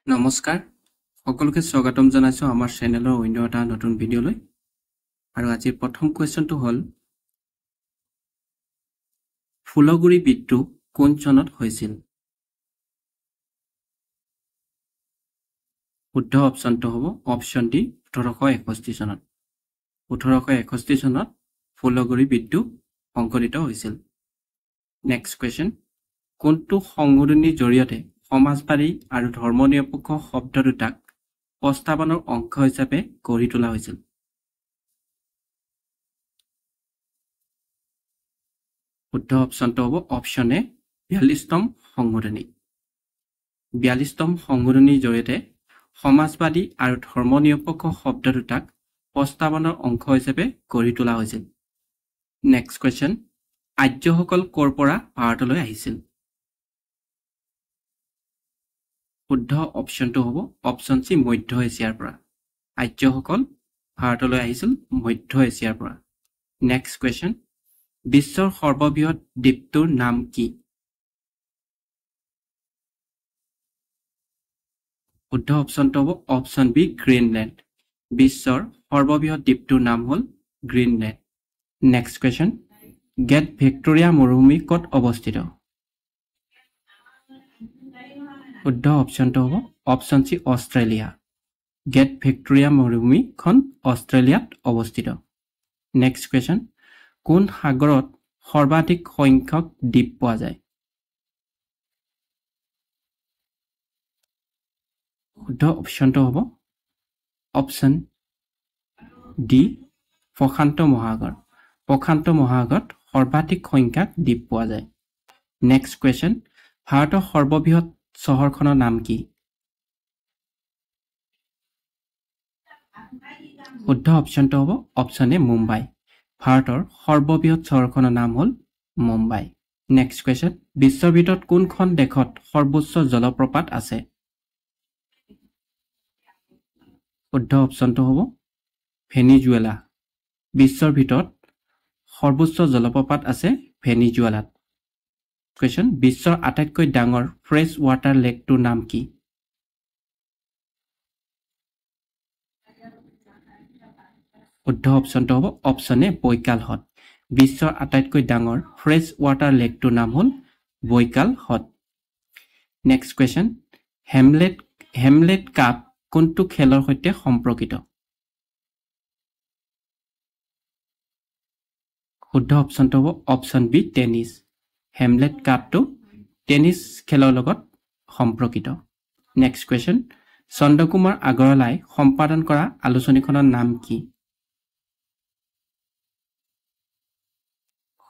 নমস্কাৰ সকলোকে স্বাগতম জনাইছো আমাৰ চেনেলৰ অন্য এটা নতুন ভিডিঅ'লৈ আৰু আজিৰ প্ৰথম কোৱেশ্চনটো হ'ল ফুলগুৰি বিদ্ৰোহ কোন চনত হৈছিল শুদ্ধ অপচনটো হ'ব অপচন ডি 1861 চনত 1861 চনত ফুলগুৰি বিদ্ৰোহ সংঘটিত হৈছিল নেক্সট কোৱেশ্চন কোনটো সংশোধনীৰ জৰিয়তে সমাজবাদী আৰু ধৰ্মনিৰপেক্ষ শব্দ দুটাক প্ৰস্তাৱনাৰ অংশ হিচাপে গঢ়ি তোলা হৈছিল শুদ্ধ অপচনটো হ'ব অপচন এ 42তম সংশোধনী 42তম সংশোধনীৰ জৰিয়তে সমাজবাদী আৰু ধৰ্মনিৰপেক্ষ শব্দ দুটাক প্ৰস্তাৱনাৰ অংশ হিচাপে গঢ়ি তোলা হৈছিল নেক্সট কোৱেশ্চন আৰ্যসকল ক'ৰ পৰা ভাৰতলৈ আহিছিল শুদ্ধ অপচনটো হ'ব অপচন সি মধ্য এছিয়াৰ পৰা আৰ্যসকল ভাৰতলৈ আহিছিল মধ্য এছিয়াৰ পৰা নেক্সট কোৱেশ্চন বিশ্বৰ সৰ্ববৃহৎ দ্বীপটোৰ নাম কি শুদ্ধ অপচনটো হ'ব অপচন বি গ্ৰীণলেণ্ড বিশ্বৰ সৰ্ববৃহৎ দ্বীপটোৰ নাম হ'ল Greenland next question Great Victoria মৰুভূমি ক'ত অৱস্থিত শুদ্ধ অপচনটো হ'ব option C Australia Great Victoria মৰুভূমিখন অষ্ট্ৰেলিয়াত অৱস্থিত নেক্সট কোৱেশ্চন কোন সাগৰত সৰ্বাধিক সংখ্যক দ্বীপ পোৱা যায় শুদ্ধ অপচনটো হ'ব অপচন ডি প্ৰশান্ত মহাসাগৰত সৰ্বাধিক সংখ্যক দ্বীপ পোৱা যায় নেক্সট কোৱেশ্চন ভাৰতৰ সৰ্ববৃহৎ চহৰখনৰ নাম কি শুদ্ধ অপচনটো হ'ব অপচন এ মুম্বাই ভাৰতৰ সৰ্ববৃহৎ চহৰখনৰ নাম হ'ল মুম্বাই নেক্সট কোৱেশ্চন বিশ্বৰ ভিতৰত কোনখন দেশত সৰ্বোচ্চ জলপ্ৰপাত আছে শুদ্ধ অপচনটো হ'ব ভেনিজুৱেলা বিশ্বৰ ভিতৰত সৰ্বোচ্চ জলপ্ৰপাত আছে ভেনিজুৱেলাত কোৱেশ্চন বিশ্বৰ আটাইতকৈ ডাঙৰ ফ্ৰেছ ৱাটাৰ লেকটোৰ নাম কি শুদ্ধ অপচনটো হ'ব অপচন এ বৈকাল হ্ৰদ বিশ্বৰ আটাইতকৈ ডাঙৰ ফ্ৰেছ ৱাটাৰ লেকটোৰ নাম হ'ল বৈকাল হ্ৰদ নেক্সট কোৱেশ্চন হেমলেট কাপ কোনটো খেলৰ সৈতে সম্পৰ্কিত শুদ্ধ অপচনটো হ'ব অপচন বি টেনিছ হেমলেট কাপটো টেনিছ খেলৰ লগত সম্পৰ্কিত নেক্সট কোৱেশ্চন চন্দ্ৰকুমাৰ আগৰৱালাই সম্পাদন কৰা আলোচনীখনৰ নাম কি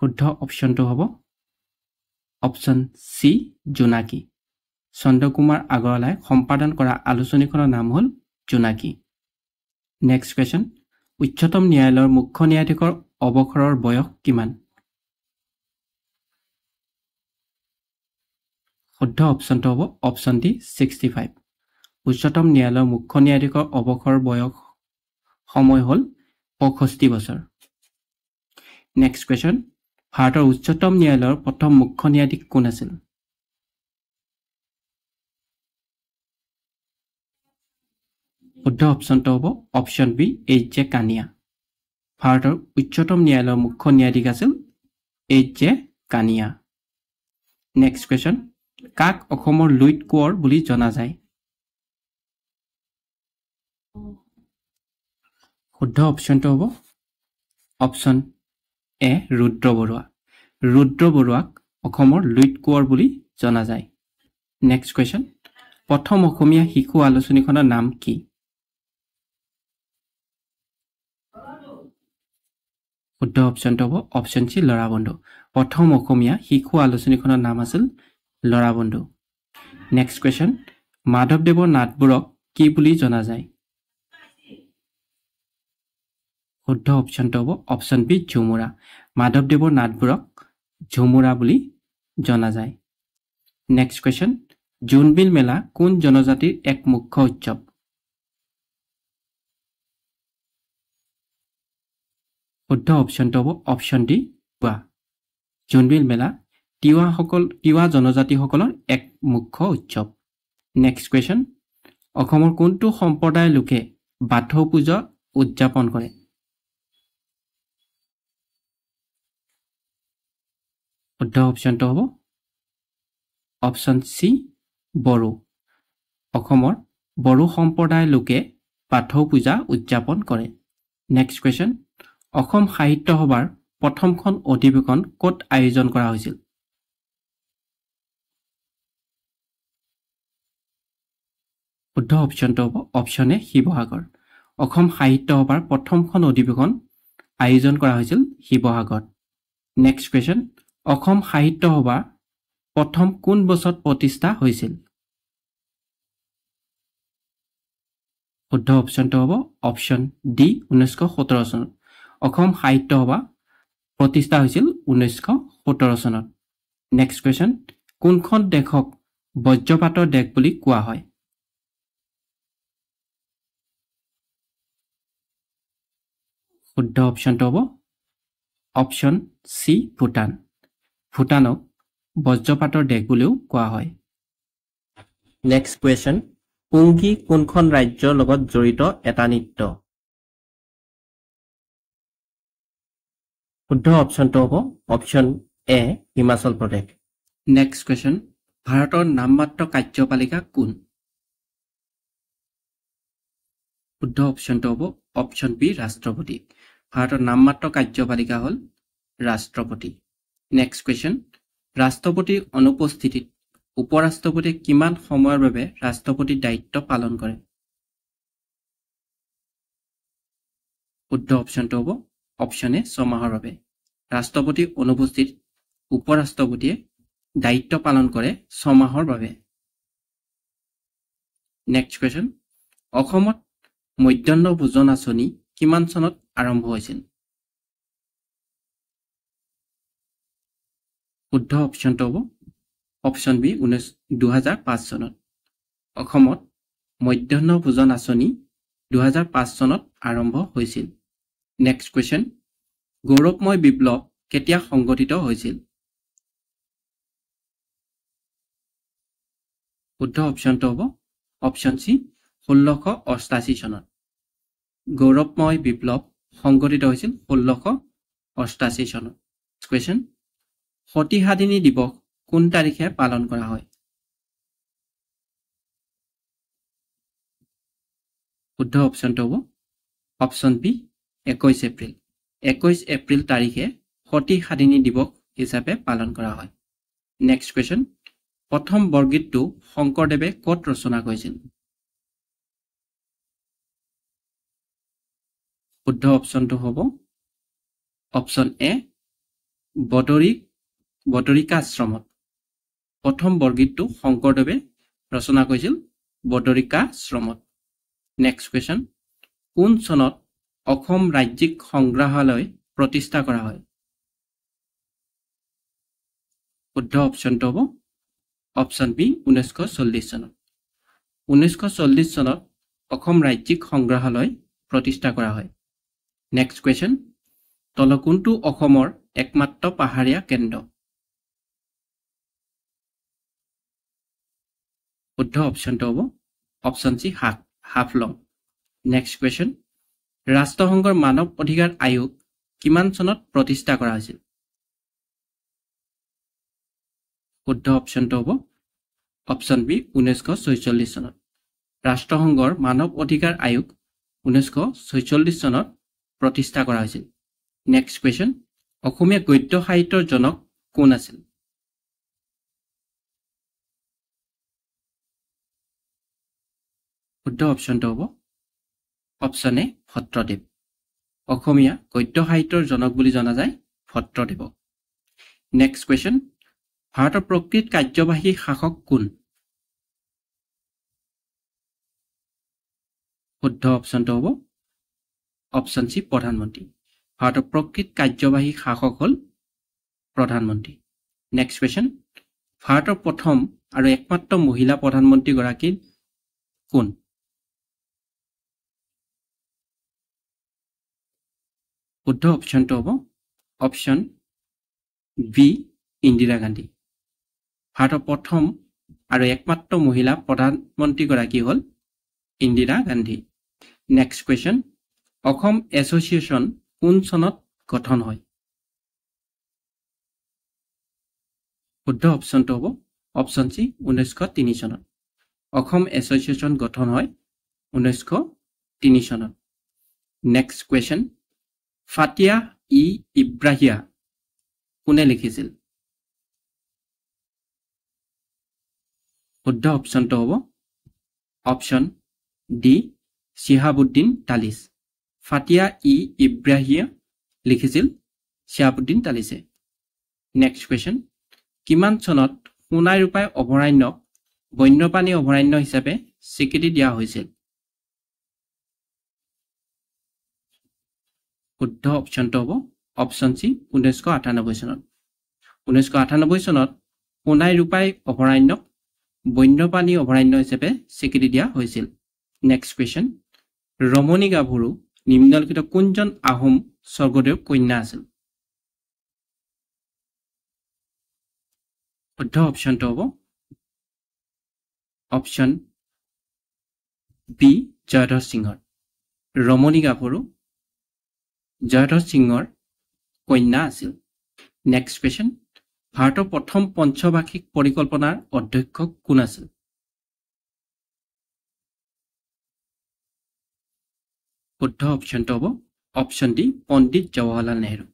শুদ্ধ অপচনটো হ'ব অপচন সি জোনাকী চন্দ্ৰকুমাৰ আগৰৱালাই সম্পাদন কৰা আলোচনীখনৰ নাম হ'ল জোনাকী নেক্সট কোৱেশ্চন উচ্চতম ন্যায়ালয়ৰ মুখ্য ন্যায়াধীশৰ অৱসৰৰ বয়স কিমান শুদ্ধ অপচনটো হ'ব অপচন ডি 65 উচ্চতম ন্যায়ালয়ৰ মুখ্য ন্যায়াধীশৰ অৱসৰৰ বয়স সময় হ'ল 65 বছৰ নেক্সট কোৱেশ্চন ভাৰতৰ উচ্চতম ন্যায়ালয়ৰ প্ৰথম মুখ্য ন্যায়াধীশ কোন আছিল শুদ্ধ অপচনটো হ'ব option B H J Kania ভাৰতৰ উচ্চতম ন্যায়ালয়ৰ মুখ্য ন্যায়াধীশ আছিল H J Kania next question কাক অসমৰ লুইত কোঁৱৰ বুলি জনা যায় শুদ্ধ অপচনটো হ'ব অপচন এ ৰুদ্ৰ বৰুৱাক অসমৰ লুইত কোঁৱৰ বুলি জনা যায় নেক্সট কোৱেশ্চন প্ৰথম অসমীয়া শিশু আলোচনীখনৰ নাম কি শুদ্ধ অপচনটো হ'ব অপচন সি ল'ৰাবন্ধু প্ৰথম অসমীয়া শিশু আলোচনীখনৰ নাম আছিল ল'ৰাবন্ধু নেক্সট কোৱেশ্চন মাধৱদেৱৰ নাটবোৰক কি বুলি জনা যায় শুদ্ধ অপচনটো হ'ব অপচন বি ঝুমুৰা মাধৱদেৱৰ নাটবোৰক ঝুমুৰা বুলি জনা যায় নেক্সট কোৱেশ্চন জোনবিল মেলা কোন জনজাতিৰ এক মুখ্য উৎসৱ শুদ্ধ অপচনটো হ'ব অপচন ডি তিৱা জোনবিল মেলা তিৱা জনজাতিসকলৰ এক মুখ্য উৎসৱ নেক্সট কোৱেশ্চন অসমৰ কোনটো সম্প্ৰদায়ৰ লোকে বাথৌ পূজা উদযাপন কৰে শুদ্ধ অপশ্যনটো হ'ব অপশ্যন সি বড়ো অসমৰ বড়ো সম্প্ৰদায়ৰ লোকে বাথৌ পূজা উদযাপন কৰে নেক্সট কোৱেশ্চন অসম সাহিত্য সভাৰ প্ৰথমখন অধিৱেশন ক'ত আয়োজন কৰা হৈছিল শুদ্ধ অপশ্যনটো হ'ব অপশ্যন এ শিৱসাগৰ অসম সাহিত্য সভাৰ প্ৰথমখন অধিৱেশন আয়োজন কৰা হৈছিল শিৱসাগৰত নেক্সট কোৱেশ্চন অসম সাহিত্য সভা প্ৰথম কোন বছৰত প্ৰতিষ্ঠা হৈছিল শুদ্ধ অপশ্যনটো হ'ব অপশ্যন ডি 1917 চনত অসম সাহিত্য সভা প্ৰতিষ্ঠা হৈছিল 1917 চনত নেক্সট কোৱেশ্চন কোনখন দেশক বজ্ৰপাতৰ দেশ বুলি কোৱা হয় শুদ্ধ অপশ্যনটো হ'ব অপশ্যন সি ভূটান ভূটানক বজ্ৰপাতৰ দেশ বুলিও কোৱা হয় নেক্সট কোৱেশ্চন পুংগী কোনখন ৰাজ্যৰ লগত জড়িত এটা নৃত্য শুদ্ধ অপশ্যনটো হ'ব option A Himachal Pradesh next question ভাৰতৰ নামমাত্ৰ কাৰ্যপালিকা কোন শুদ্ধ অপশ্যনটো হ'ব অপশ্যন বি ৰাষ্ট্ৰপতি ভাৰতৰ নামমাত্ৰ কাৰ্যপালিকা হ'ল ৰাষ্ট্ৰপতি নেক্সট কোৱেশ্চন ৰাষ্ট্ৰপতিৰ অনুপস্থিতিত উপৰাষ্ট্ৰপতিয়ে কিমান সময়ৰ বাবে ৰাষ্ট্ৰপতিৰ দায়িত্ব পালন কৰে শুদ্ধ অপশ্যনটো হ'ব অপশ্যন এ 6 মাহৰ বাবে ৰাষ্ট্ৰপতিৰ অনুপস্থিত উপৰাষ্ট্ৰপতিয়ে দায়িত্ব পালন কৰে 6 মাহৰ বাবে নেক্সট কোৱেশ্চন অসমত মধ্যাহ্ন ভোজন আঁচনি কিমান চনত আৰম্ভ হৈছিল শুদ্ধ অপশ্যনটো হ'ব অপশ্যন বি 2005 চনত অসমত মধ্যাহ্ন ভোজন আঁচনি 2005 চনত আৰম্ভ হৈছিল নেক্সট কোৱেশ্চন গৌৰৱময় বিপ্লৱ কেতিয়া সংগঠিত হৈছিল শুদ্ধ অপশ্যনটো হ'ব অপশ্যন সি 1688 চনত গৌৰৱময় বিপ্লৱ সংগঠিত হৈছিল 1688 চনত কোৱেশ্চন সতিহাদিনী দিৱস কোন তাৰিখে পালন কৰা হয় শুদ্ধ অপশ্যনটো হ'ব অপশ্যন বি 21 এপ্ৰিল 21 এপ্ৰিল তাৰিখে সতিহাদিনী দিৱস হিচাপে পালন কৰা হয় নেক্সট কোৱেশ্চন প্ৰথম বৰগীতটো শংকৰদেৱে ক'ত ৰচনা কৰিছিল শুদ্ধ অপশ্যনটো হ'ব অপশ্যন এ বদৰিকা আশ্ৰমত প্ৰথম বৰগীতটো শংকৰদেৱে ৰচনা কৰিছিল বদৰিকা আশ্ৰমত নেক্সট কোৱেশ্চন কোন চনত অসম ৰাজ্যিক সংগ্ৰহালয় প্ৰতিষ্ঠা কৰা হয় শুদ্ধ অপশ্যনটো হ'ব অপশ্যন বি 1940 চনত 1940 চনত অসম ৰাজ্যিক সংগ্ৰহালয় প্ৰতিষ্ঠা কৰা হয় নেক্সট কোৱেশ্চন তল কোনটো অসমৰ একমাত্ৰ পাহাৰীয়া কেন্দ্ৰ শুদ্ধ অপশ্যনটো হ'ব অপশ্যন সি হাফলং নেক্সট কোৱেশ্চন ৰাষ্ট্ৰসংঘৰ মানৱ অধিকাৰ আয়োগ কিমান চনত প্ৰতিষ্ঠা কৰা হৈছিল শুদ্ধ অপশ্যনটো হ'ব অপশ্যন বি 1946 চনত ৰাষ্ট্ৰসংঘৰ মানৱ অধিকাৰ আয়োগ 1946 চনত প্ৰতিষ্ঠা কৰা হৈছিল নেক্সট কোৱেশ্চন অসমীয়া গদ্য সাহিত্যৰ জনক কোন আছিল শুদ্ধ অপশ্যনটো হ'ব অপশ্যন এ ভট্টদেৱ অসমীয়া গদ্য সাহিত্যৰ জনক বুলি জনা যায় ভট্টদেৱক নেক্সট কোৱেশ্চন ভাৰতৰ প্ৰকৃত কাৰ্যবাহী শাসক কোন শুদ্ধ অপশ্যনটো হ'ব অপশ্যন সি প্ৰধানমন্ত্ৰী ভাৰতৰ প্ৰকৃত কাৰ্যবাহী শাসক হ'ল প্ৰধানমন্ত্ৰী নেক্সট কোৱেশ্চন ভাৰতৰ প্ৰথম আৰু একমাত্ৰ মহিলা প্ৰধানমন্ত্ৰী গৰাকী কোন শুদ্ধ অপশ্যনটো হ'ব অপশ্যন বি ইন্দিৰা গান্ধী ভাৰতৰ প্ৰথম আৰু একমাত্ৰ মহিলা প্ৰধানমন্ত্ৰী গৰাকী হ'ল Indira Gandhi next question Assam association কোন চনত গঠন হয় শুদ্ধ অপশ্যনটো হ'ব অপশ্যন সি 1903 চনত অসম এছ'চিয়েশ্যন গঠন হয় 1903 চনত নেক্সট কোৱেশ্চন ফাতিয়া ই ইব্ৰাহিয়া কোনে লিখিছিল শুদ্ধ অপশ্যনটো হ'ব অপশ্যন ডি শিহাবুদ্দিন তালিছ ফাতিয়া ই ইব্ৰাহিয়া লিখিছিল শিহাবুদ্দিন তালিছে নেক্সট কোৱেশ্চন কিমান চনত সোণাই ৰূপাই অভয়াৰণ্যক বন্যপ্ৰাণী অভয়াৰণ্য হিচাপে স্বীকৃতি দিয়া হৈছিল শুদ্ধ অপশ্যনটো হ'ব অপশ্যন সি 1998 চনত 1998 চনত সোণাই ৰূপাই অভয়াৰণ্যক বন্যপ্ৰাণী অভয়াৰণ্য হিচাপে স্বীকৃতি দিয়া হৈছিল নেক্সট কোৱেশ্চন ৰমণী গাভৰু নিম্নলিখিত কোনজন আহোম স্বৰ্গদেউ কন্যা আছিল শুদ্ধ অপশ্যনটো হ'ব অপশ্যন বি জয়ধ্বজ সিংহৰ ৰমণী গাভৰু জয়ধ্বজ সিংহৰ কন্যা আছিল নেক্সট কোৱেশ্চন ভাৰতৰ প্ৰথম পঞ্চবাৰ্ষিক পৰিকল্পনাৰ অধ্যক্ষ কোন আছিল শুদ্ধ অপশ্যনটো হ'ব অপশ্যন ডি পণ্ডিত জৱাহৰলাল নেহৰু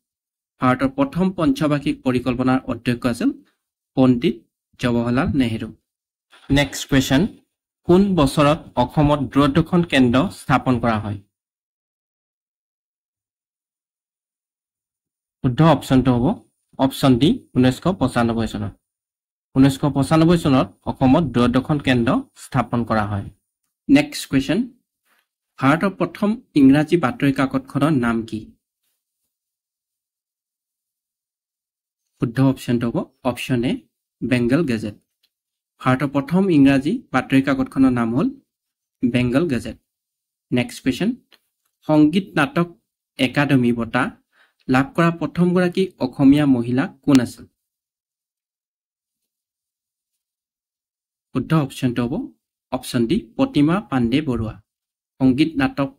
ভাৰতৰ প্ৰথম পঞ্চবাৰ্ষিক পৰিকল্পনাৰ অধ্যক্ষ আছিল পণ্ডিত জৱাহৰলাল নেহৰু নেক্সট কোৱেশ্চন কোন বছৰত অসমত দূৰদৰ্শন কেন্দ্ৰ স্থাপন কৰা হয় শুদ্ধ অপশ্যনটো হ'ব অপশ্যন ডি 1995 চনত 1995 চনত অসমত দূৰদৰ্শন কেন্দ্ৰ স্থাপন কৰা হয় নেক্সট কোৱেশ্চন ভাৰতৰ প্ৰথম ইংৰাজী বাতৰি কাকতখনৰ নাম কি শুদ্ধ অপশ্যনটো হ'ব অপশ্যন এ বেংগল গেজেট ভাৰতৰ প্ৰথম ইংৰাজী বাতৰি কাকতখনৰ নাম হ'ল বেংগল গেজেট নেক্সট কোৱেশ্চন সংগীত নাটক একাডেমী বঁটা লাভ কৰা প্ৰথমগৰাকী অসমীয়া মহিলা কোন আছিল শুদ্ধ অপশ্যনটো হ'ব অপশ্যন ডি প্ৰতিমা পাণ্ডে বৰুৱা সংগীত নাটক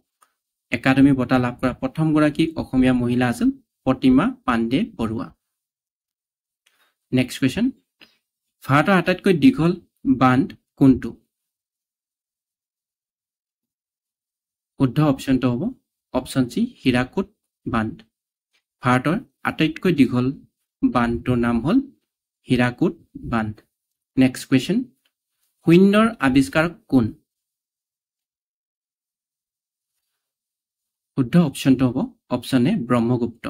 একাডেমী বঁটা লাভ কৰা প্ৰথমগৰাকী অসমীয়া মহিলা আছিল প্ৰতিমা পাণ্ডে বৰুৱা নেক্সট কোৱেশ্চন ভাৰতৰ আটাইতকৈ দীঘল বান্ধ কোনটো শুদ্ধ অপশ্যনটো হ'ব অপশ্যন সি হীৰাকুদ বান্ধ ভাৰতৰ আটাইতকৈ দীঘল বান্ধটোৰ নাম হ'ল হীৰাকুদ বান্ধ নেক্সট কোৱেশ্চন শূন্যৰ আৱিষ্কাৰক কোন শুদ্ধ অপশ্যনটো হ'ব অপশ্যন এ ব্ৰহ্মগুপ্ত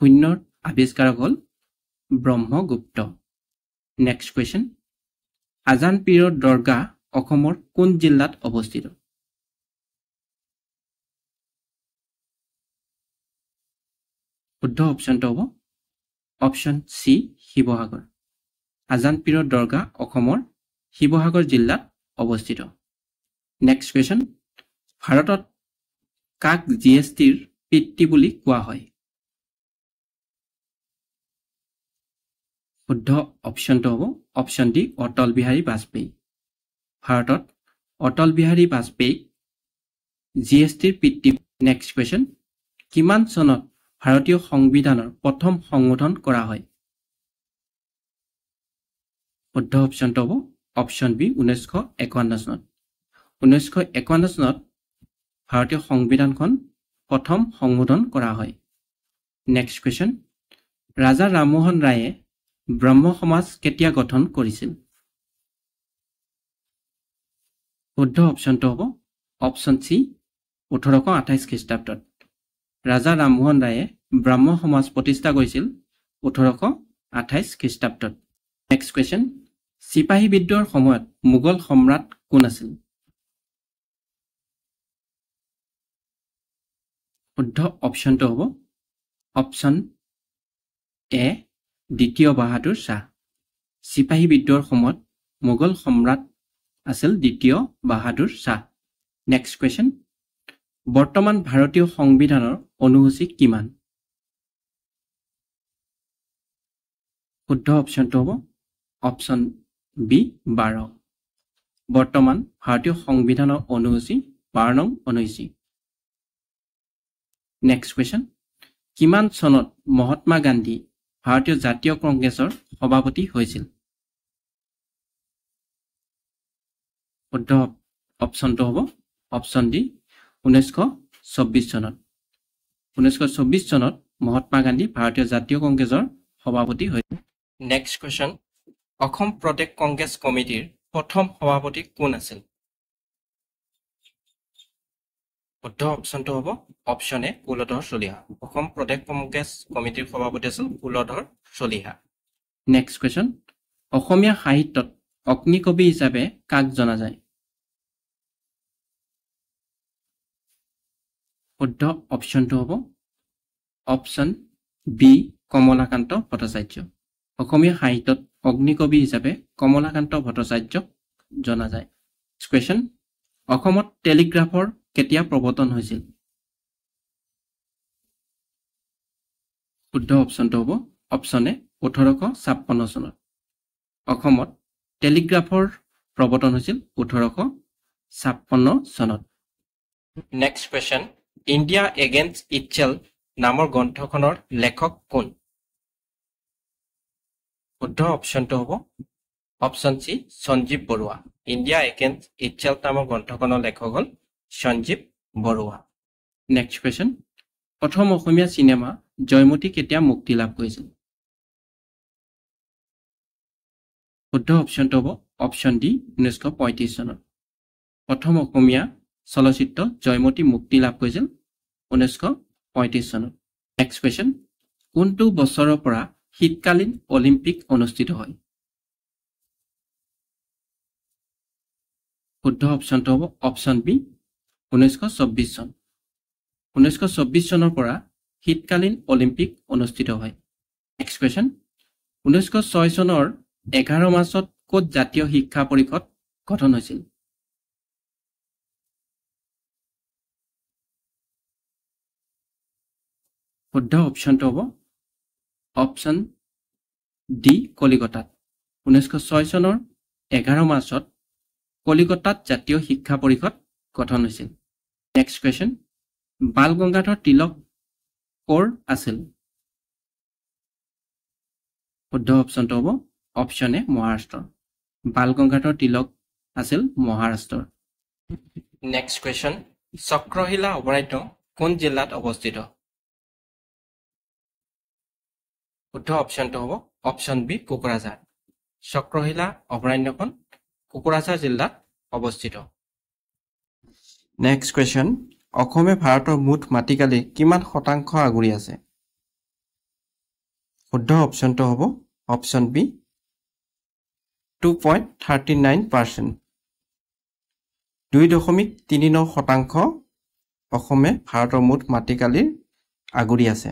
শূন্যৰ আৱিষ্কাৰক হ'ল ব্ৰহ্মগুপ্ত নেক্সট কোৱেশ্চন আজান পীৰৰ দৰগাহ অসমৰ কোন জিলাত অৱস্থিত শুদ্ধ অপশ্যনটো হ'ব অপশ্যন সি শিৱসাগৰ আজান পীৰৰ দৰগাহ অসমৰ শিৱসাগৰ জিলাত অৱস্থিত নেক্সট কোৱেশ্চন ভাৰতত কাক জিএছটিৰ পিতৃ বুলি কোৱা হয় শুদ্ধ অপশ্যনটো হ'ব অপশ্যন ডি অটল বিহাৰী বাজপেয়ী ভাৰতত অটল বিহাৰী বাজপেয়ীক জিএছটিৰ পিতৃ নেক্সট কোৱেশ্চন কিমান চনত ভাৰতীয় সংবিধানৰ প্ৰথম সংশোধন কৰা হয় শুদ্ধ অপশ্যনটো হ'ব অপশ্যন বি 1951 চনত 1951 চনত ভাৰতীয় সংবিধানখন প্ৰথম সংশোধন কৰা হয় নেক্সট কোৱেশ্চন ৰাজা ৰামমোহন ৰায়ে ব্ৰহ্ম সমাজ কেতিয়া গঠন কৰিছিল শুদ্ধ অপশ্যনটো হ'ব অপশ্যন সি 1828 খ্ৰীষ্টাব্দত ৰাজা ৰামমোহন ৰায়ে ব্ৰহ্ম সমাজ প্ৰতিষ্ঠা কৰিছিল 1828 খ্ৰীষ্টাব্দত নেক্সট কোৱেশ্চন চিপাহী বিদ্ৰোহৰ সময়ত মোগল সম্ৰাট কোন আছিল শুদ্ধ অপশ্যনটো হ'ব অপশ্যন এ দ্বিতীয় বাহাদুৰ শাহ চিপাহী বিদ্ৰোহৰ সময়ত মোগল সম্ৰাট আছিল দ্বিতীয় বাহাদুৰ শাহ নেক্সট কোৱেশ্চন বৰ্তমান ভাৰতীয় সংবিধানৰ অনুসূচী কিমান শুদ্ধ অপশ্যনটো হ'ব অপশ্যন বি 12 বৰ্তমান ভাৰতীয় সংবিধানৰ অনুসূচী 12 নং অনুসূচী নেক্সট কোৱেশ্চন কিমান চনত মহাত্মা গান্ধী ভাৰতীয় জাতীয় কংগ্ৰেছৰ সভাপতি হৈছিল শুদ্ধ অপচনটো হ'ব অপচন ডি 1924 চনত 1924 চনত মহাত্মা গান্ধী ভাৰতীয় জাতীয় কংগ্ৰেছৰ সভাপতি হৈছিল নেক্সট কোৱেশ্চন অসম প্ৰদেশ কংগ্ৰেছ কমিটিৰ প্ৰথম সভাপতি কোন আছিল শুদ্ধ অপচনটো হ'ব অপচন এ কুলধৰ চলিহা অসম প্ৰদেশ কংগ্ৰেছ কমিটিৰ সভাপতি আছিল কুলধৰ চলিহা নেক্সট কোৱেশ্চন অসমীয়া সাহিত্যত অগ্নিকবি হিচাপে কাক জনা যায় শুদ্ধ অপচনটো হ'ব অপচন বি কমলাকান্ত ভট্টাচাৰ্য অসমীয়া সাহিত্যত অগ্নিকবি হিচাপে কমলাকান্ত ভট্টাচাৰ্যক জনা যায় কোৱেশ্চন অসমত টেলিগ্ৰাফৰ কেতিয়া প্ৰৱৰ্তন হৈছিল শুদ্ধ অপচনটো হ'ব অপচন এ 1856 চনত অসমত টেলিগ্ৰাফৰ প্ৰৱৰ্তন হৈছিল 1856 চনত next question India against itself নামৰ গ্ৰন্থখনৰ লেখক কোন শুদ্ধ অপচনটো হ'ব option C Sanjib Baruah India against itself নামৰ গ্ৰন্থখনৰ লেখক হ'ল সঞ্জীৱ বৰুৱা নেক্সট কোৱেশ্চন প্ৰথম অসমীয়া চিনেমা জয়মতী কেতিয়া মুক্তি লাভ কৰিছিল শুদ্ধ অপচনটো হ'ব অপচন ডি 1935 চনত প্ৰথম অসমীয়া চলচ্চিত্ৰ জয়মতী মুক্তি লাভ কৰিছিল 1935 চনত নেক্সট কোৱেশ্চন কোনটো বছৰৰ পৰা শীতকালীন অলিম্পিক অনুষ্ঠিত হয় শুদ্ধ অপচনটো হ'ব অপচন বি 1924 চন 1924 চনৰ পৰা শীতকালীন অলিম্পিক অনুষ্ঠিত হয় নেক্সট কোৱেশ্চন 1906 চনৰ 11 মাৰ্চত ক'ত জাতীয় শিক্ষা পৰিষদ গঠন হৈছিল শুদ্ধ অপচনটো হ'ব অপচন ডি কলিকতাত 1906 চনৰ 11 মাৰ্চত কলিকতাত জাতীয় শিক্ষা পৰিষদ গঠন হৈছিল নেক্সট কোৱেশ্চন বাল গংগাধৰ তিলক ক'ৰ আছিল শুদ্ধ অপচনটো হ'ব অপচন এ মহাৰাষ্ট্ৰ বাল গংগাধৰ তিলক আছিল মহাৰাষ্ট্ৰৰ নেক্সট কোৱেশ্চন চক্ৰশিলা অভয়াৰণ্য কোন জিলাত অৱস্থিত শুদ্ধ অপচনটো হ'ব অপচন বি কোকৰাঝাৰ চক্ৰশিলা অভয়াৰণ্যখন কোকৰাঝাৰ জিলাত অৱস্থিত নেক্সট কোৱেশ্চন অসমে ভাৰতৰ মুঠ মাটিকালি কিমান শতাংশ আগুৰি আছে শুদ্ধ অপচনটো হ'ব অপচন বি 2.39% 2.39% অসমে ভাৰতৰ মুঠ মাটিকালিৰ আগুৰি আছে